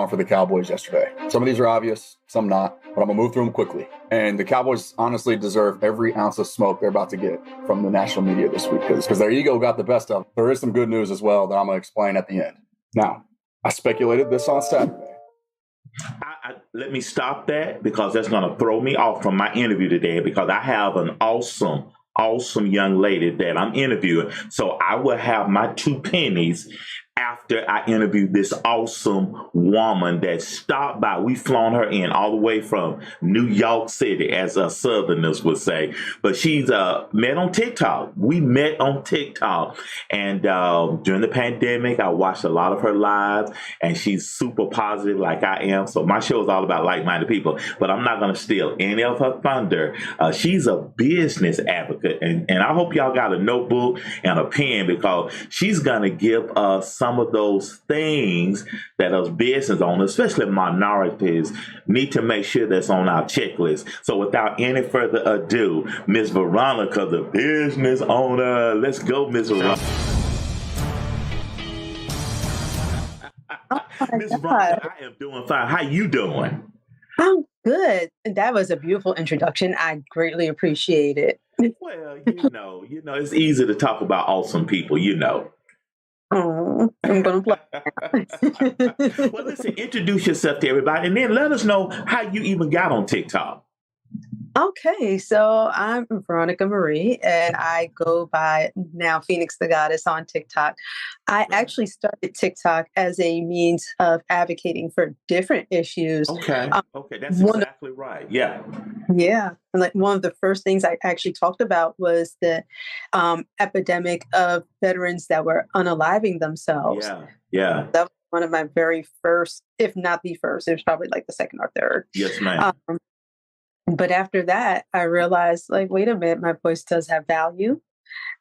on for the Cowboys yesterday. Some of these are obvious, some not, but I'm going to move through them quickly. And the Cowboys honestly deserve every ounce of smoke they're about to get from the national media this week because their ego got the best of them. There is some good news as well that I'm going to explain at the end. Now, I speculated this on Saturday. Let me stop that because that's going to throw me off from my interview today because I have an awesome young lady that I'm interviewing. So I will have my 2 pennies after I interview this awesome woman that stopped by. We've flown her in all the way from New York City, as us Southerners would say. But she's met on TikTok. We met on TikTok. And during the pandemic, I watched a lot of her lives. And she's super positive like I am. So my show is all about like-minded people. But I'm not going to steal any of her thunder. She's a business advocate. And I hope y'all got a notebook and a pen because she's going to give us some of those things that us business owners, especially minorities, need to make sure that's on our checklist. So without any further ado, Miss Veronica, the business owner. Let's go, Miss Veronica. Miss Veronica, I am doing fine. How you doing? I'm good. That was a beautiful introduction. I greatly appreciate it. Well, you know, it's easy to talk about awesome people, Oh, I'm going to play. Well, listen, introduce yourself to everybody and then let us know how you even got on TikTok. Okay, so I'm Veronica Marie, and I go by now Phoenix the Goddess on TikTok. I actually started TikTok as a means of advocating for different issues. Okay, that's exactly right. Yeah. Yeah. And like one of the first things I actually talked about was the epidemic of veterans that were unaliving themselves. Yeah. That was one of my very first, if not the first, it was probably like the second or third. Yes, ma'am. But after that, I realized, like, wait a minute, my voice does have value.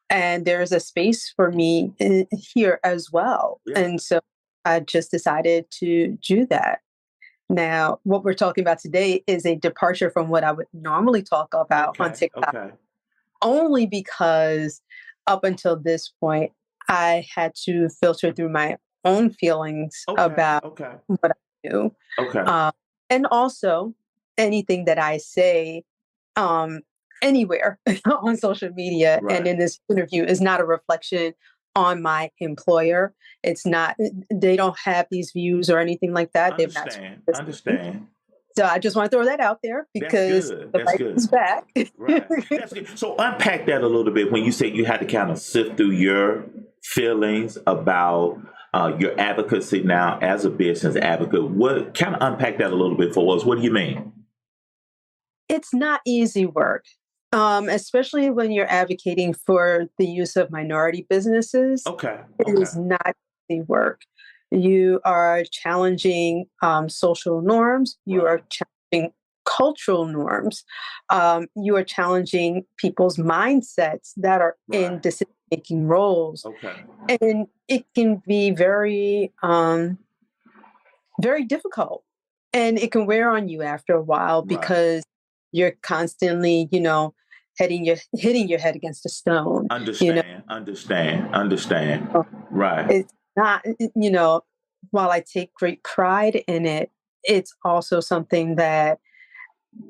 And there's a space for me here as well. Yeah. And so I just decided to do that. Now, what we're talking about today is a departure from what I would normally talk about on TikTok. Only because up until this point, I had to filter through my own feelings about what I do. And also, anything that I say anywhere on social media and in this interview is not a reflection on my employer. It's not, they don't have these views or anything like that. Understand. So I just want to throw that out there because the fight is back. Right. That's good. So unpack that a little bit when you say you had to kind of sift through your feelings about your advocacy now as a business advocate. What kind of unpack that a little bit for us? What do you mean? It's not easy work, especially when you're advocating for the use of minority businesses. It is not easy work. You are challenging social norms. You are challenging cultural norms. You are challenging people's mindsets that are in decision-making roles. And it can be very, very difficult. And it can wear on you after a while because you're constantly, hitting your head against a stone. Understand. Right. It's not, while I take great pride in it, it's also something that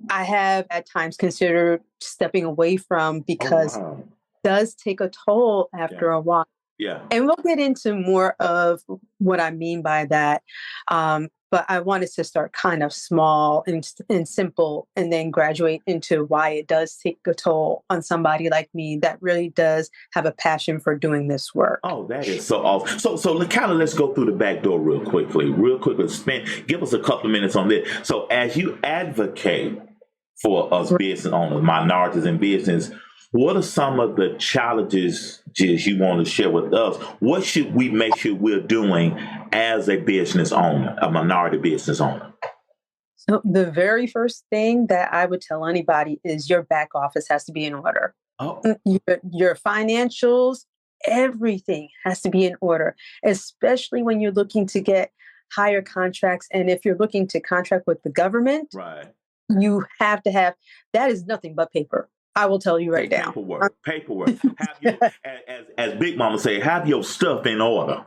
I have at times considered stepping away from because it does take a toll after a while. Yeah. And we'll get into more of what I mean by that. But I wanted to start kind of small and simple and then graduate into why it does take a toll on somebody like me that really does have a passion for doing this work. Oh, that is so awesome. So let's go through the back door real quickly. Give us a couple of minutes on this. So as you advocate for us business owners, minorities in business, what are some of the challenges you want to share with us? What should we make sure we're doing as a business owner, a minority business owner? So the very first thing that I would tell anybody is your back office has to be in order. Your financials, everything has to be in order, especially when you're looking to get higher contracts. And if you're looking to contract with the government, you have to have, that is nothing but paper. I will tell you right now. Paperwork. As Big Mama say, have your stuff in order.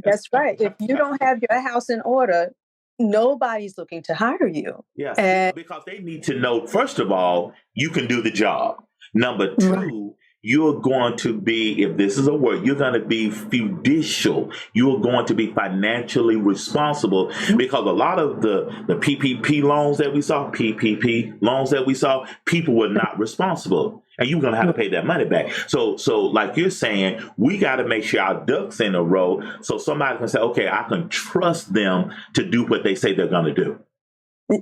That's right. If you don't have your house in order, nobody's looking to hire you. Yes, And because they need to know, first of all, you can do the job. Number right, two, you're going to be, if this is a word, you're going to be fiducial. You're going to be financially responsible because a lot of the PPP loans that we saw, people were not responsible. And you're going to have to pay that money back. So like you're saying, we got to make sure our ducks in a row so somebody can say, okay, I can trust them to do what they say they're going to do.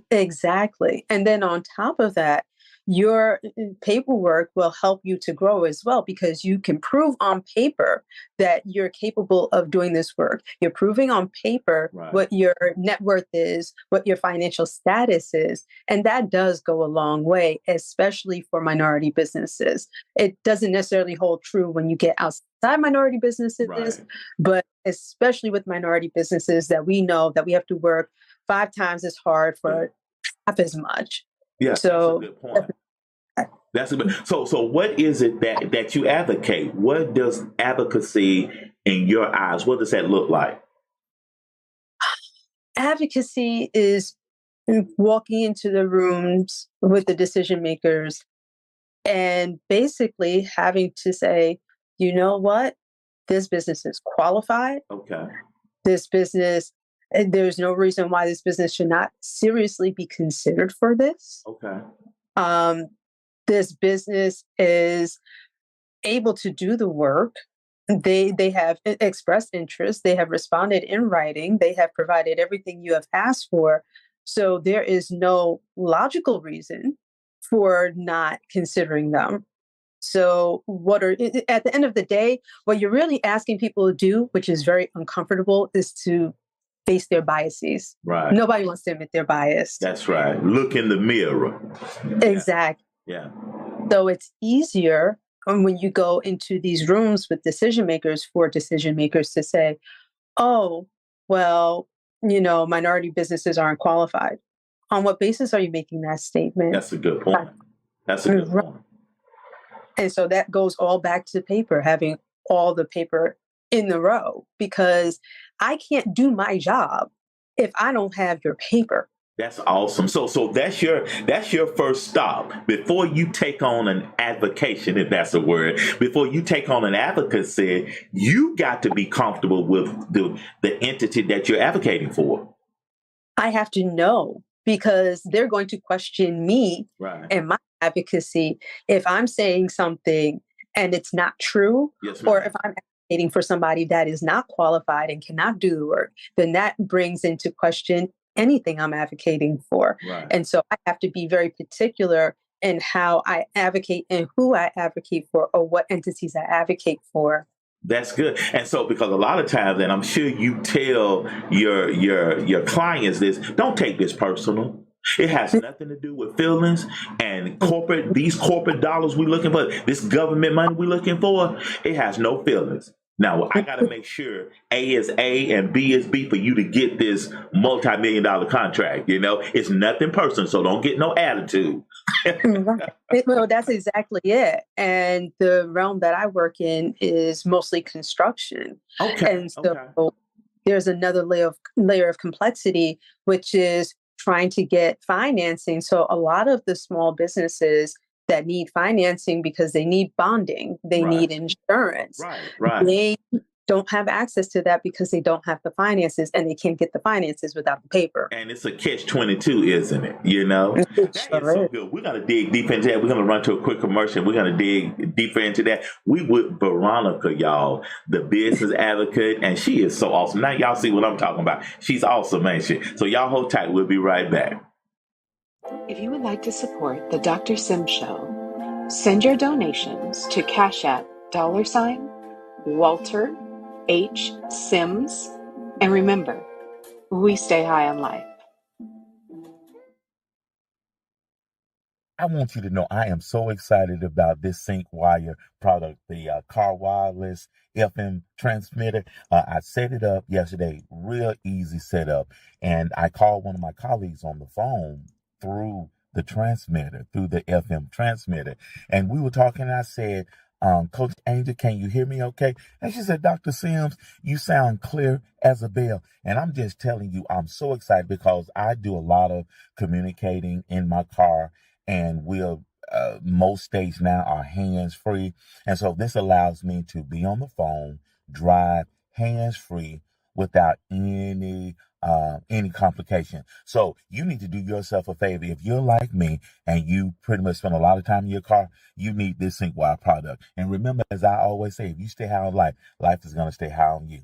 exactly. And then on top of that, your paperwork will help you to grow as well because you can prove on paper that you're capable of doing this work. You're proving on paper Right. what your net worth is, what your financial status is. And that does go a long way, especially for minority businesses. It doesn't necessarily hold true when you get outside minority businesses, Right. but especially with minority businesses that we know that we have to work 5 times as hard for half as much. Yeah, that's a So good point. That's a good. So what is it that you advocate? What does advocacy in your eyes? What does that look like? advocacy is walking into the rooms with the decision makers and basically having to say, you know what, this business is qualified. Okay. This business, and there's no reason why this business should not seriously be considered for this. Okay. Um, this business is able to do the work. They have expressed interest. They have responded in writing. They have provided everything you have asked for. So there is no logical reason for not considering them. So at the end of the day, what you're really asking people to do, which is very uncomfortable, is to face their biases. Right. Nobody wants to admit they're biased. That's right. Look in the mirror. Exactly. Yeah. So it's easier when you go into these rooms with decision makers for decision makers to say, oh, well, minority businesses aren't qualified. On what basis are you making that statement? That's a good point. That's a good Right. point. And so that goes all back to paper, having all the paper in the row, because I can't do my job if I don't have your paper. That's awesome. So that's your first stop before you take on an advocation, if that's a word. Before you take on an advocacy, you got to be comfortable with the entity that you're advocating for. I have to know because they're going to question me Right. and my advocacy if I'm saying something and it's not true, Yes, or ma'am. if I'm advocating for somebody that is not qualified and cannot do the work, then that brings into question anything I'm advocating for. Right. And so I have to be very particular in how I advocate and who I advocate for or what entities I advocate for. That's good. And so, because a lot of times, and I'm sure you tell your clients this, don't take this personal. It has nothing to do with feelings and these corporate dollars we're looking for, this government money we're looking for. It has no feelings. Now, I got to make sure A is A and B is B for you to get this multi-million-dollar contract. It's nothing personal, so don't get no attitude. Right. Well, that's exactly it. And the realm that I work in is mostly construction. Okay. And so there's another layer of complexity, which is trying to get financing. So a lot of the small businesses that need financing because they need bonding, they Right. need insurance. Right. They don't have access to that because they don't have the finances, and they can't get the finances without the paper. And it's a catch-22, isn't it? That is so good. We're going to dig deep into that. We're going to run to a quick commercial. We're going to dig deeper into that. We with Veronica, y'all, the business advocate, and she is so awesome. Now y'all see what I'm talking about. She's awesome, ain't she? So y'all hold tight. We'll be right back. If you would like to support the Dr. Sims Show, send your donations to Cash App $Walter H. Sims. And remember, we stay high on life. I want you to know I am so excited about this SyncWire product, the Car Wireless FM transmitter. I set it up yesterday, real easy setup. And I called one of my colleagues on the phone through the transmitter, through the FM transmitter. And we were talking, and I said, Coach Angel, can you hear me okay? And she said, Dr. Sims, you sound clear as a bell. And I'm just telling you, I'm so excited because I do a lot of communicating in my car, and most states now are hands free. And so this allows me to be on the phone, drive hands free without any complication. So you need to do yourself a favor. If you're like me and you pretty much spend a lot of time in your car, you need this SyncWire product. And remember, as I always say, if you stay high on life, life is going to stay high on you.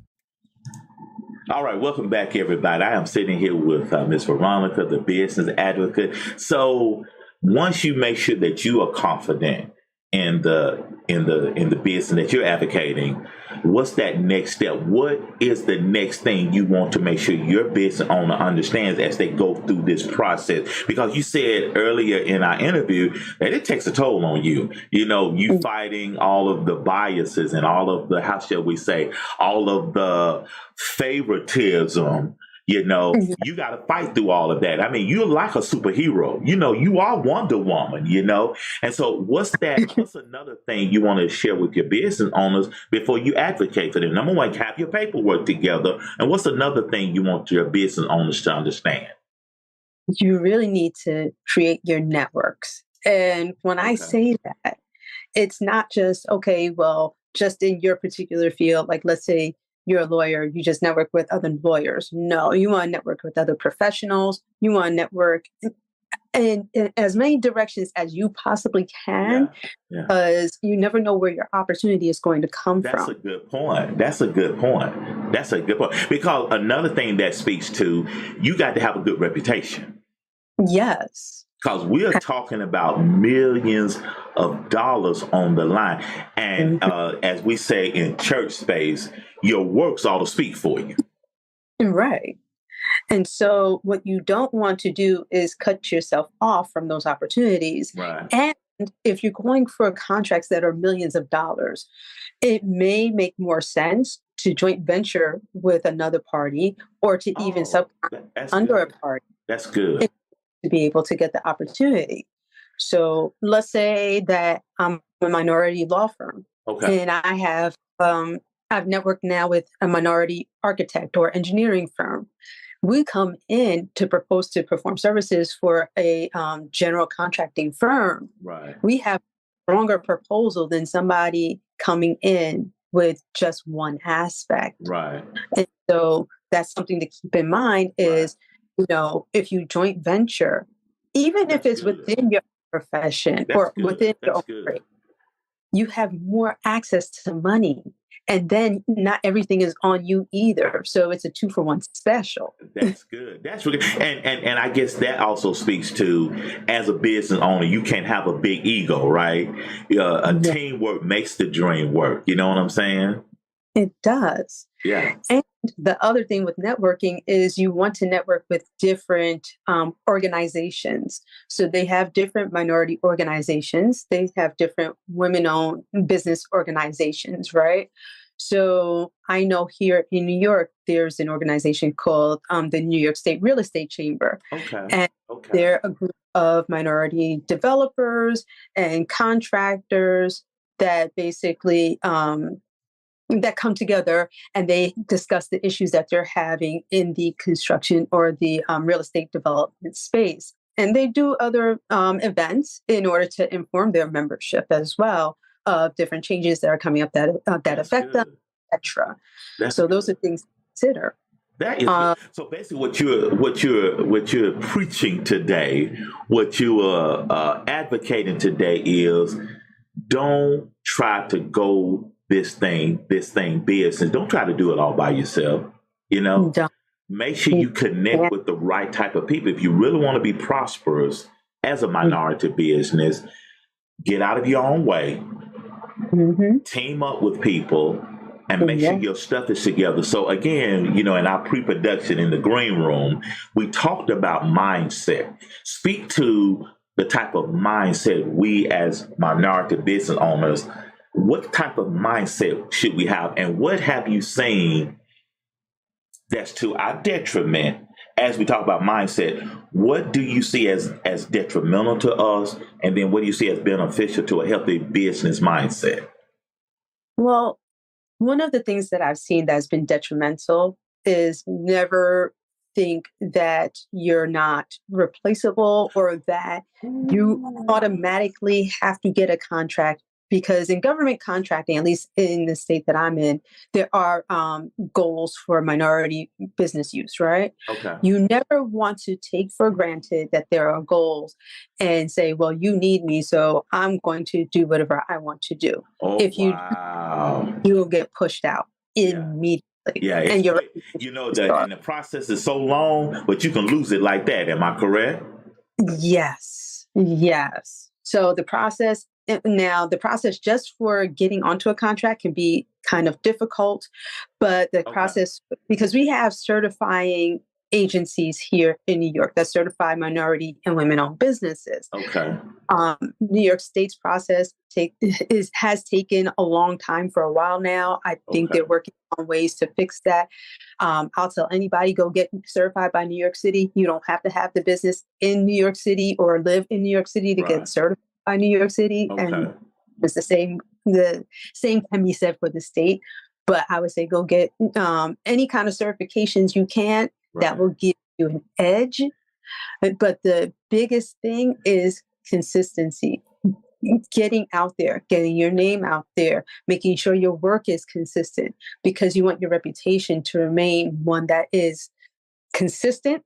All right, welcome back, everybody. I am sitting here with Ms. Veronica, the business advocate. So once you make sure that you are confident in the business that you're advocating, what's that next step? What is the next thing you want to make sure your business owner understands as they go through this process? Because you said earlier in our interview that it takes a toll on you. You know, you fighting all of the biases and all of the, how shall we say, all of the favoritism. You know, you got to fight through all of that. I mean, you're like a superhero. You know, you are Wonder Woman, you know. And so what's another thing you want to share with your business owners before you advocate for them? Number one, have your paperwork together. And what's another thing you want your business owners to understand? You really need to create your networks. And when I say that, it's not just, okay, well, just in your particular field, like let's say you're a lawyer, you just network with other lawyers. No, you want to network with other professionals. You want to network in as many directions as you possibly can, because you never know where your opportunity is going to come from. That's a good point. That's a good point. Because another thing that speaks to, you got to have a good reputation. Yes. Because we're talking about millions of dollars on the line. And as we say in church space, your works ought to speak for you. Right. And so what you don't want to do is cut yourself off from those opportunities. Right. And if you're going for contracts that are millions of dollars, it may make more sense to joint venture with another party or to even subcontract under a party. That's good. To be able to get the opportunity. So let's say that I'm a minority law firm, and I have I've networked now with a minority architect or engineering firm. We come in to propose to perform services for a general contracting firm. Right. We have a stronger proposal than somebody coming in with just one aspect. Right. And so that's something to keep in mind is, you know, if you joint venture, even if it's within your profession or within your own trade, you have more access to money. And then not everything is on you either. So it's a 2-for-1 special. That's good. That's really good. And I guess that also speaks to, as a business owner, you can't have a big ego, right? Teamwork makes the dream work. You know what I'm saying? It does. Yeah. And the other thing with networking is you want to network with different organizations. So they have different minority organizations. They have different women-owned business organizations, right? So I know here in New York, there's an organization called the New York State Real Estate Chamber. And they're a group of minority developers and contractors that basically that come together and they discuss the issues that they're having in the construction or the real estate development space. And they do other events in order to inform their membership as well of different changes that are coming up that affect them, etc. So those are things to consider. That is so basically what you're preaching today, what you are advocating today is, don't try to go this thing business. Don't try to do it all by yourself. You know, make sure you connect with the right type of people. If you really want to be prosperous as a minority business, get out of your own way, team up with people, and make sure your stuff is together. So again, you know, in our pre-production in the green room, we talked about mindset. Speak to the type of mindset we as minority business owners, what type of mindset should we have? And what have you seen that's to our detriment as we talk about mindset? What do you see as detrimental to us? And then what do you see as beneficial to a healthy business mindset? Well, one of the things that I've seen that's been detrimental is never think that you're not replaceable or that you automatically have to get a contract, because in government contracting, at least in the state that I'm in, there are goals for minority business use, right? Okay. You never want to take for granted that there are goals and say, well, you need me, so I'm going to do whatever I want to do. Oh, If you wow. you will get pushed out Yeah. immediately. Yeah. And you're And the process is so long, but you can lose it like that. Am I correct? yes, yes. So the process just for getting onto a contract can be kind of difficult, but the Okay. process, because we have certifying agencies here in New York that certify minority and women-owned businesses. Okay. New York State's process has taken a long time for a while now. I think Okay. they're working on ways to fix that. I'll tell anybody, go get certified by New York City. You don't have to have the business in New York City or live in New York City to Right. get certified by New York City. Okay. And it's the same can be said for the state. But I would say go get any kind of certifications you can that Right. will give you an edge. But the biggest thing is consistency. Getting out there, getting your name out there, making sure your work is consistent, because you want your reputation to remain one that is consistent,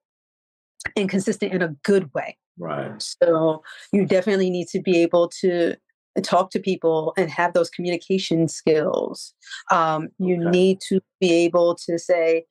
and consistent in a good way. Right. So you definitely need to be able to talk to people and have those communication skills. You Okay. need to be able to say,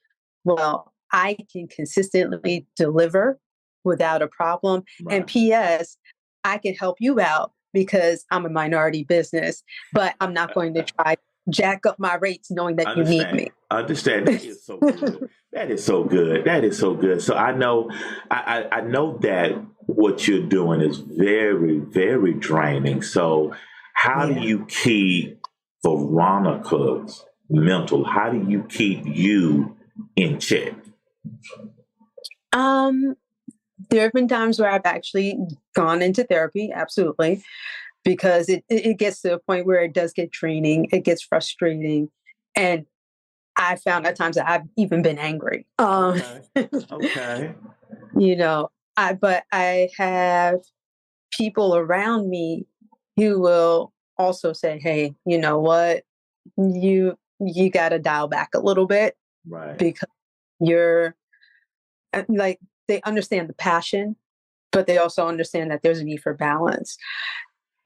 well, I can consistently deliver without a problem. And Right. P.S., I can help you out because I'm a minority business, but I'm not going to try to jack up my rates knowing that you need me. Understand. That is so good. That is so good. That is so good. So I know, I know that what you're doing is very, very draining. So how do Yeah. you keep Veronica's mental? How do you keep you in check? There have been times where I've actually gone into therapy, absolutely, because it gets to a point where it does get draining, it gets frustrating, and I found at times that I've even been angry. Okay. Okay. You know, but I have people around me who will also say, "Hey, you know what? You got to dial back a little bit Right. because you're like they understand the passion, but they also understand that there's a need for balance."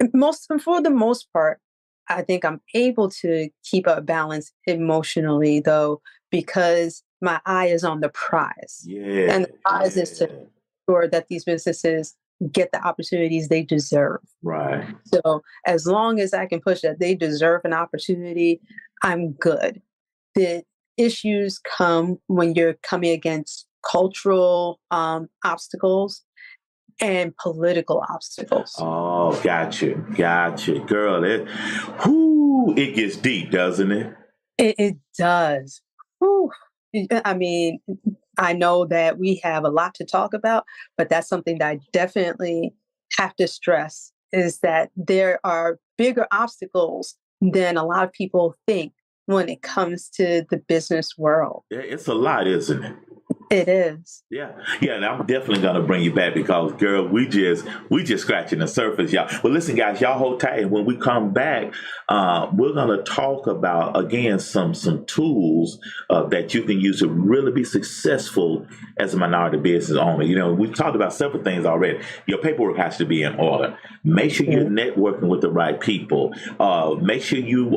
For the most part, I think I'm able to keep a balance emotionally, though, because my eye is on the prize. Yeah. And the prize is to Yeah. ensure that these businesses get the opportunities they deserve. Right. So as long as I can push that they deserve an opportunity, I'm good. The issues come when you're coming against cultural obstacles and political obstacles. Oh, got you. Got you. Girl, it gets deep, doesn't it? It does. Whew. I mean, I know that we have a lot to talk about, but that's something that I definitely have to stress is that there are bigger obstacles than a lot of people think when it comes to the business world. Yeah, it's a lot, isn't it? It is. Yeah, and I'm definitely gonna bring you back because, girl, we just scratching the surface, y'all. Well, listen, guys, y'all hold tight, and when we come back, we're gonna talk about again some tools that you can use to really be successful as a minority business owner. You know, we've talked about several things already. Your paperwork has to be in order. Make sure you're networking with the right people. Make sure you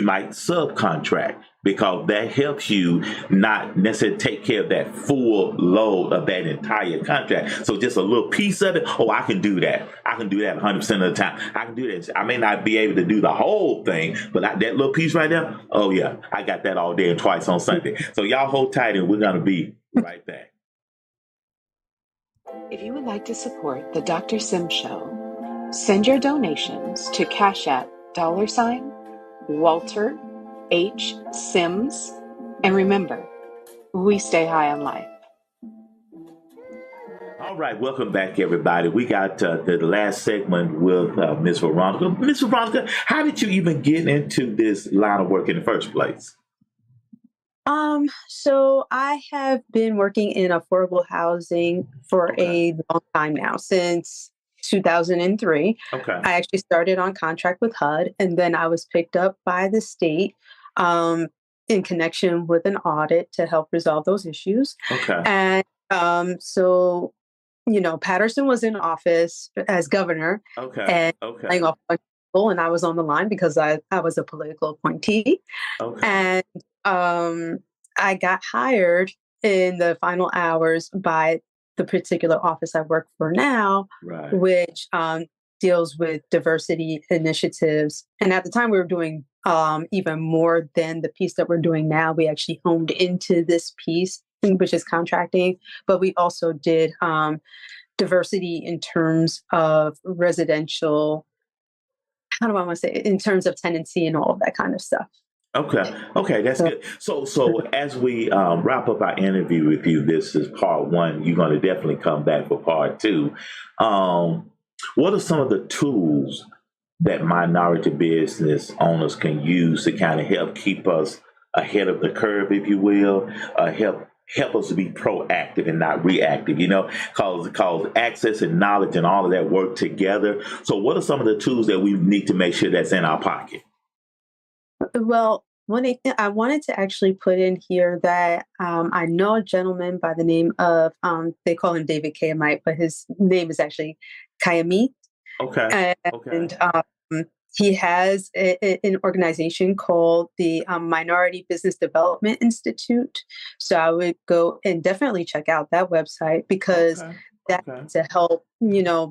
might subcontract, because that helps you not necessarily take care of that full load of that entire contract. So just a little piece of it, I can do that. I can do that 100% of the time. I can do that. I may not be able to do the whole thing, but that little piece right there, oh yeah, I got that all day and twice on Sunday. So y'all hold tight and we're going to be right back. If you would like to support the Dr. Sim Show, send your donations to Cash App $Walter H. Sims. And remember, we stay high on life. All right, welcome back, everybody. We got the last segment with Ms. Veronica. Ms. Veronica, how did you even get into this line of work in the first place? So I have been working in affordable housing for Okay. a long time now, since 2003. Okay. I actually started on contract with HUD, and then I was picked up by the state in connection with an audit to help resolve those issues. Okay. And so, Patterson was in office as governor Okay. and Okay. laying off a bunch of people, and I was on the line because I was a political appointee. Okay. And I got hired in the final hours by the particular office I work for now, Right. which deals with diversity initiatives. And at the time, we were doing even more than the piece that we're doing now. We actually honed into this piece, which is contracting, but we also did diversity in terms of residential, how do I want to say it, in terms of tenancy and all of that kind of stuff. Okay. Okay, that's So, good. So as we wrap up our interview with you, this is part one. You're going to definitely come back for part two. What are some of the tools that minority business owners can use to kind of help keep us ahead of the curve, if you will, help us to be proactive and not reactive, cause access and knowledge and all of that work together. So what are some of the tools that we need to make sure that's in our pocket? well, I wanted to actually put in here that I know a gentleman by the name of, they call him David Kayamite, but his name is actually Kayamit. Okay. Okay. And he has an organization called the Minority Business Development Institute. So I would go and definitely check out that website, because Okay. that's Okay. to help,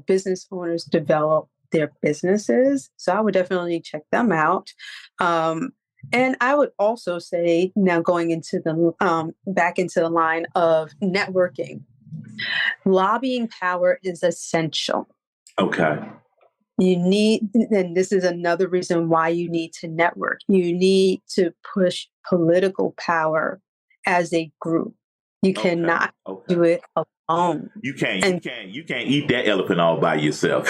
business owners develop their businesses. So I would definitely check them out. And I would also say, now going into the back into the line of networking, lobbying power is essential. Okay. You need, and this is another reason why you need to network. You need to push political power as a group. You Okay. cannot Okay. do it alone. You can't And eat that elephant all by yourself.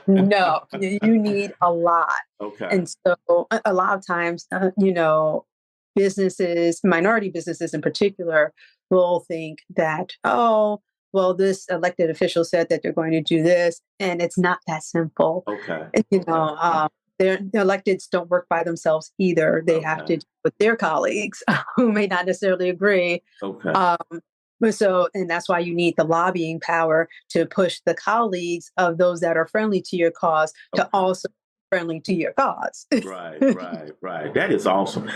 no, you need a lot. Okay. And so a lot of times, businesses, minority businesses in particular, will think that, oh, well, this elected official said that they're going to do this, and it's not that simple. Okay. And, Okay. the electeds don't work by themselves either. They have Okay. to deal with their colleagues who may not necessarily agree. Okay. And that's why you need the lobbying power to push the colleagues of those that are friendly to your cause to Okay. also be friendly to your cause. Right. That is awesome.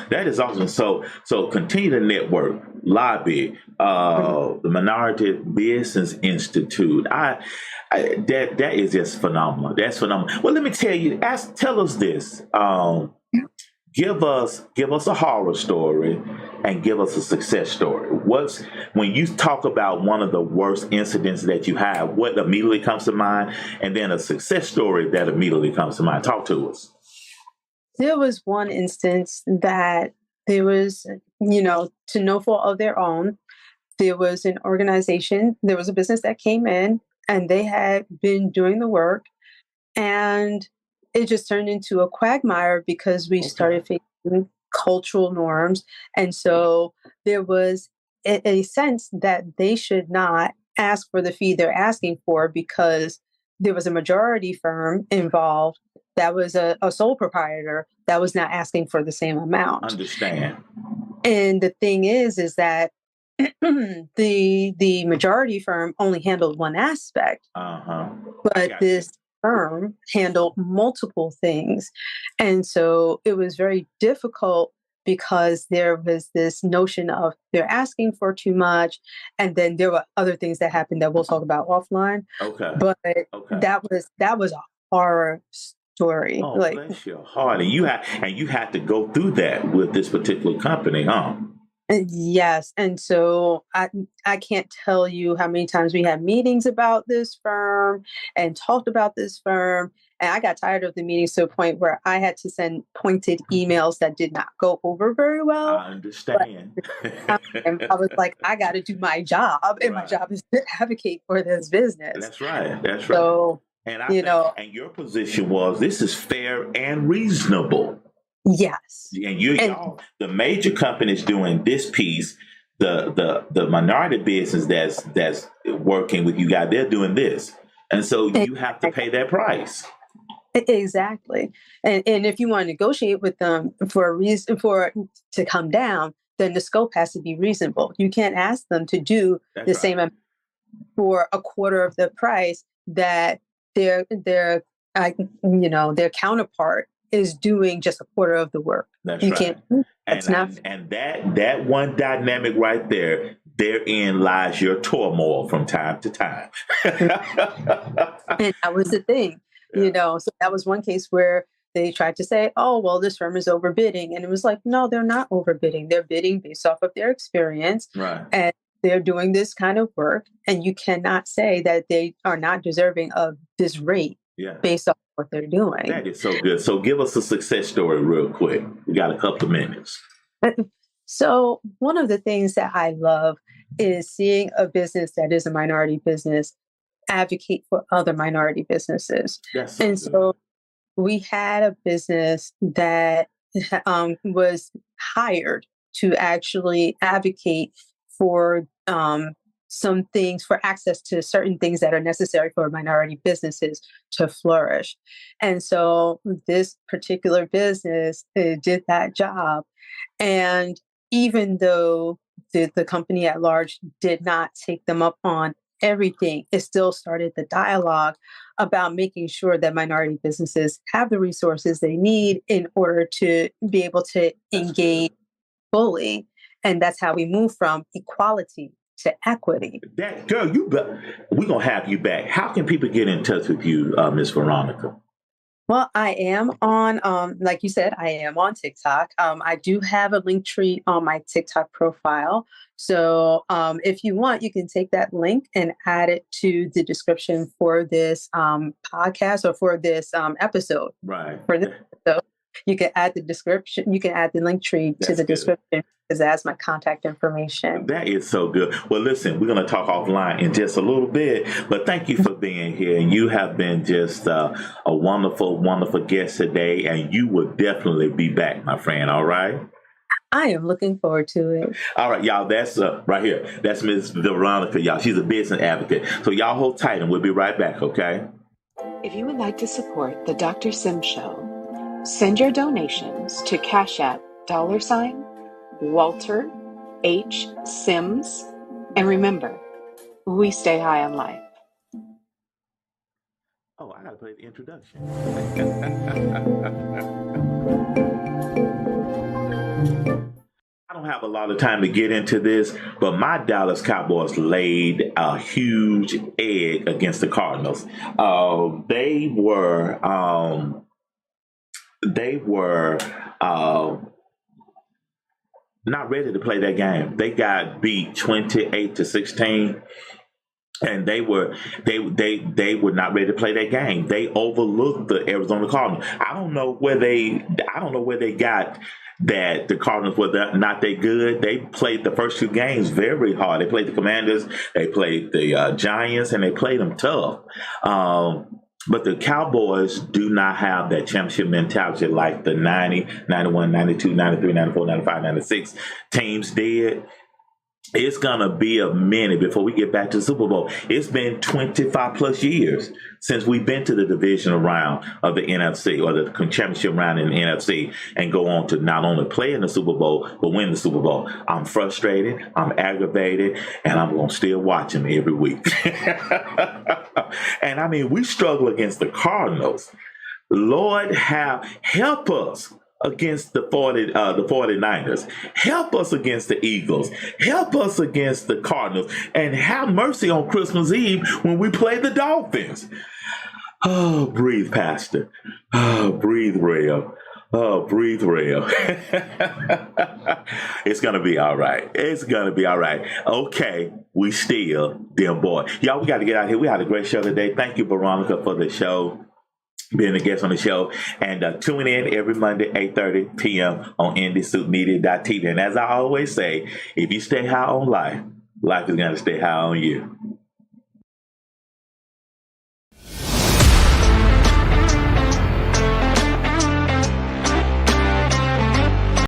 So continue to network, lobby, the Minority Business Institute. That is just phenomenal. That's phenomenal. Well, let me tell you. Tell us this. Give us a horror story and give us a success story. When you talk about one of the worst incidents that you have, what immediately comes to mind, and then a success story that immediately comes to mind. Talk to us. There was one instance that there was, to no fault of their own, there was an organization, there was a business that came in, and they had been doing the work, and it just turned into a quagmire because we started facing cultural norms. And so there was a sense that they should not ask for the fee they're asking for, because there was a majority firm involved that was a sole proprietor that was not asking for the same amount. Understand. And the thing is that the majority firm only handled one aspect, but this firm handled multiple things. And so it was very difficult, because there was this notion of they're asking for too much. And then there were other things that happened that we'll talk about offline. Okay. But Okay. that was a horror story. Oh, bless your heart. And you had to go through that with this particular company, huh? Yes. And so I can't tell you how many times we had meetings about this firm and talked about this firm. And I got tired of the meetings to a point where I had to send pointed emails that did not go over very well. I understand. And I was like, I got to do my job, and my Right. job is to advocate for this business. That's right. That's right. So, And and your position was this is fair and reasonable. yes. And y'all, the major companies doing this piece, the minority business that's working with you guys, they're doing this, and so you have to pay that price. Exactly. And if you want to negotiate with them for a reason to come down, then the scope has to be reasonable. You can't ask them to do the same amount for a quarter of the price that their counterpart is doing just a quarter of the work. That's you right. Can't. That's not. And that one dynamic right there, therein lies your turmoil from time to time. And that was the thing. Yeah. So that was one case where they tried to say, oh, well, this firm is overbidding. And it was like, no, they're not overbidding. They're bidding based off of their experience. Right. And they're doing this kind of work. And you cannot say that they are not deserving of this rate based off what they're doing. That is so good. So give us a success story real quick. We got a couple of minutes. So one of the things that I love is seeing a business that is a minority business advocate for other minority businesses. So we had a business that was hired to actually advocate for some things, for access to certain things that are necessary for minority businesses to flourish. And so this particular business did that job. And even though the company at large did not take them up on everything, it still started the dialogue about making sure that minority businesses have the resources they need in order to be able to engage fully. And that's how we move from equality to equity. That girl, we're gonna have you back. How can people get in touch with you, Ms. Veronica? Well, I am on, like you said, I am on TikTok. I do have a link tree on my TikTok profile. So if you want, you can take that link and add it to the description for this podcast or for this episode. Right. For this episode, you can add the description. You can add the link tree to the description, because that's my contact information. That is so good. Well, listen, we're going to talk offline in just a little bit, but thank you for being here. And you have been just a wonderful, wonderful guest today, and you will definitely be back, my friend. All right? I am looking forward to it. All right, y'all, that's right here. That's Ms. Veronica, y'all. She's a business advocate. So y'all hold tight, and we'll be right back, okay? If you would like to support the Dr. Sim Show, send your donations to Cash App $Walter H. Sims. And remember, we stay high on life. Oh, I got to play the introduction. I don't have a lot of time to get into this, but my Dallas Cowboys laid a huge egg against the Cardinals. They were not ready to play that game. They got beat 28-16, and they were not ready to play that game. They overlooked the Arizona Cardinals. I don't know where they got that the Cardinals were not that good. They played the first two games very hard. They played the Commanders, they played the Giants, and they played them tough. But the Cowboys do not have that championship mentality like the 90, 91, 92, 93, 94, 95, 96 teams did. It's going to be a minute before we get back to the Super Bowl. It's been 25 plus years since we've been to the divisional round of the NFC, or the championship round in the NFC, and go on to not only play in the Super Bowl, but win the Super Bowl. I'm frustrated, I'm aggravated, and I'm going to still watch them every week. And I mean, we struggle against the Cardinals. Lord, help us against the 49ers. Help us against the Eagles. Help us against the Cardinals. And have mercy on Christmas Eve when we play the Dolphins. Oh, breathe, Pastor. Oh, breathe, Rail. Oh, breathe, Rail. It's going to be all right. It's going to be all right. Okay, we still them boy. Y'all, we got to get out of here. We had a great show today. Thank you, Veronica, for the show. being a guest on the show. And tune in every Monday, 8:30 p.m. on IndieSuitMedia.tv. And as I always say, if you stay high on life, life is going to stay high on you.